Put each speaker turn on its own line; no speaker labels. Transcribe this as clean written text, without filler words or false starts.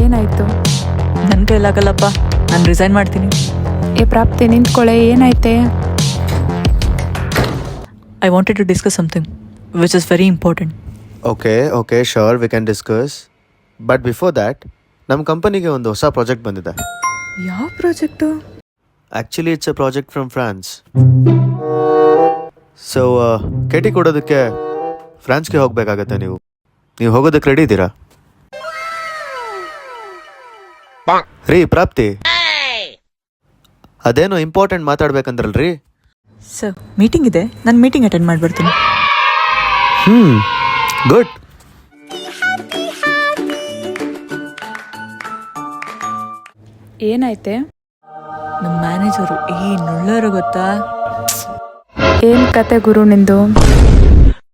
ಏನಾಯ್ತು?
ನನ್ನ ಕೈಲಾಗಲ್ಲಪ್ಪ, ನಾನು ರಿಸೈನ್ ಮಾಡ್ತೀನಿ.
ಪ್ರಾಪ್ತಿ ನಿಂತ್ಕೊಳ್ಳೆ, ಏನೈತೆ?
I wanted to discuss something which is very important.
Okay sure, we can discuss. But before that, ನಮ್ಮ ಕಂಪನಿಗೆ ಒಂದು ಹೊಸ ಪ್ರಾಜೆಕ್ಟ್ ಬಂದಿದೆ.
ಯಾವ project?
Actually it's a project from France. So ಕೇಟಿ ಕೊಡೋದಕ್ಕೆ ಫ್ರಾನ್ಸ್ಗೆ ಹೋಗಬೇಕಾಗತ್ತೆ. ನೀವು ಹೋಗೋದಕ್ಕೆ ರೆಡಿ ಇದ್ದೀರಾ? ರೀ ಪ್ರಾಪ್ತಿ, ಅದೇನೋ ಇಂಪಾರ್ಟೆಂಟ್ ಮಾತಾಡ್ಬೇಕಂದ್ರಲ್ರಿ.
ಸರ್, ಮೀಟಿಂಗ್ ಇದೆ, ನಾನು ಮೀಟಿಂಗ್ ಅಟೆಂಡ್ ಮಾಡಿಬಿಡ್ತೀನಿ.
ಗುಡ್.
ಏನೈತೆ?
ನಮ್ಮ ಮ್ಯಾನೇಜರು ನುಳ್ಳರು ಗೊತ್ತಾ?
ಏನ್ ಕತೆ ಗುರು ನಿಂದು?